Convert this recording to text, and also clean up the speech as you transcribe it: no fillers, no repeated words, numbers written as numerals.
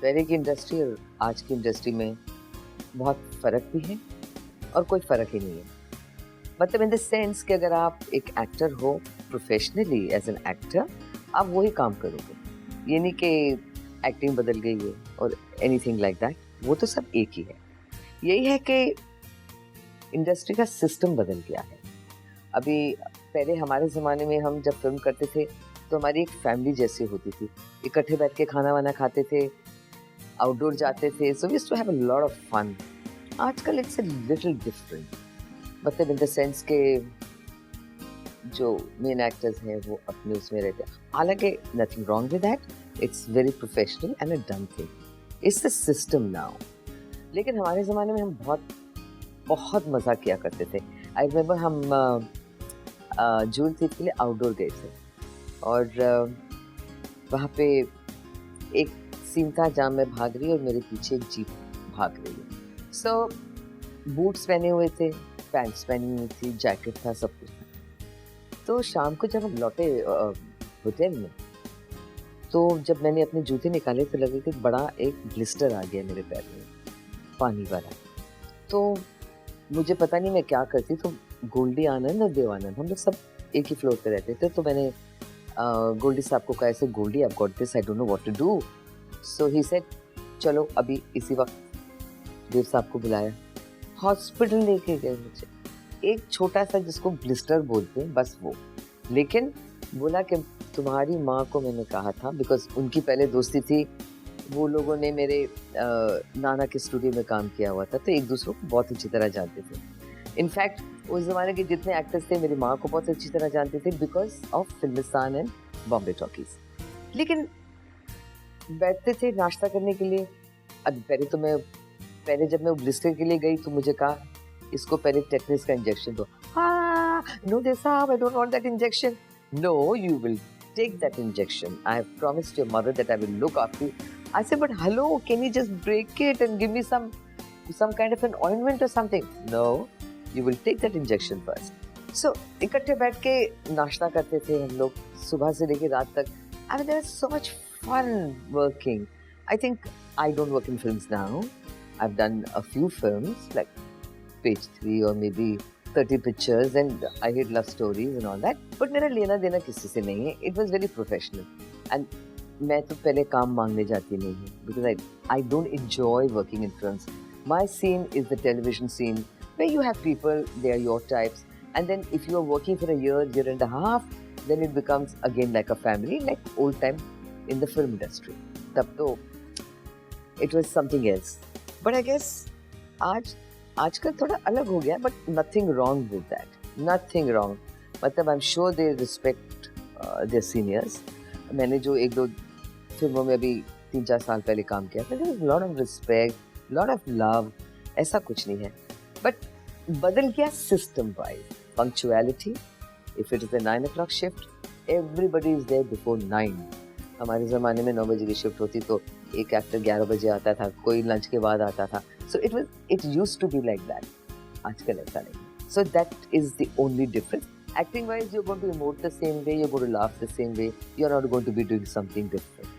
पहले की इंडस्ट्री और आज की इंडस्ट्री में बहुत फ़र्क भी है और कोई फ़र्क ही नहीं है। मतलब इन द सेंस कि अगर आप एक एक्टर हो प्रोफेशनली एज़ एन एक्टर, आप वही काम करोगे। ये नहीं कि एक्टिंग बदल गई है और एनीथिंग लाइक दैट, वो तो सब एक ही है। यही है कि इंडस्ट्री का सिस्टम बदल गया है। अभी पहले हमारे ज़माने में हम जब फ़िल्म करते थे, तो हमारी एक फैमिली जैसी होती थी। इकट्ठे बैठ के खाना-वाना खाते थे, आउटडोर जाते थे, so we used to have a lot of fun. आजकल इट्स अ लिटिल डिफरेंट, मतलब इन द सेंस के जो मेन एक्टर्स हैं वो अपने उसमें रहते हैं। हालांकि nothing wrong with that, it's very professional and a done thing. It's the system now. लेकिन हमारे ज़माने में हम बहुत बहुत मज़ा किया करते थे। आई रिमेंबर हम जूल थीप के लिए आउटडोर गए थे और वहाँ पे एक सीन था जहाँ मैं भाग रही और मेरे पीछे एक जीप भाग रही है। सो बूट्स पहने हुए थे, पैंट्स पहनी हुई थी, जैकेट था, सब कुछ था। तो शाम को जब हम लौटे होटल में, तो जब मैंने अपने जूते निकाले तो लगे कि बड़ा एक ब्लिस्टर आ गया मेरे पैर में, पानी वाला। तो मुझे पता नहीं मैं क्या करती, तो गोल्डी आनंद और देवानंद हम लोग सब एक ही फ्लोर पे रहते थे। तो मैंने गोल्डी साहब को कहा, ऐसे Goldie I got this, I don't know what to do. So he said चलो अभी इसी वक्त देव साहब को बुलाया, हॉस्पिटल लेके गए मुझे। एक छोटा सा जिसको ब्लिस्टर बोलते हैं बस वो। लेकिन बोला कि तुम्हारी माँ को मैंने कहा था, बिकॉज उनकी पहले दोस्ती थी, वो लोगों ने मेरे नाना के स्टूडियो में काम किया हुआ था, तो एक दूसरे को बहुत अच्छी तरह जानते थे। इनफैक्ट उस जमाने के जितने एक्टर्स थे मेरी माँ को बहुत अच्छी तरह जानते थे because of Filmistan and Bombay Talkies. लेकिन बैठते थे नाश्ता करने के लिए। अब पहले जब मैं ब्लिस्टर के लिए गई तो मुझे कहा इसको पहले टेटनस का इंजेक्शन दो। हाँ, नो देव साहब, I don't want that injection. No, you will take that injection. I have promised your mother that I will look after you. I said, but hello, can you just break it and give me some kind of an ointment or something? No, you will take that injection first. So इकट्ठे बैठ के नाश्ता करते थे हम लोग सुबह से लेके रात तक. I mean, there was so much fun working. I think I don't work in films now. I've done a few films like Page 3 or maybe 30 pictures and I hate love stories and all that. But मेरा लेना देना किसी से नहीं है. It was very professional. And मैं तो पहले काम मांगने जाती नहीं हूँ because I don't enjoy working in films. My scene is the television scene where you have people, they are your types. And then if you are working for a year and a half, then it becomes again like a family, like old time in the film industry. तब तो it was something else. But I guess आजकल थोड़ा अलग हो गया, but nothing wrong with that, nothing wrong. मतलब I am sure they respect their seniors. मैंने जो एक दो फिल्मों में अभी 3-4 साल पहले काम किया था, there is lot of respect, lot of love, ऐसा कुछ नहीं है। बट बदल गया system wise. Punctuality, if it is a 9 o'clock shift, everybody is there before 9। हमारे ज़माने में 9 बजे की शिफ्ट होती तो एक एक्टर 11 बजे आता था, कोई लंच के बाद आता था। So it used to be like that. आजकल ऐसा नहीं। So that is the only difference. Acting wise, you're going to emote the same way, you're going to laugh the same way, you're not going to be doing something different.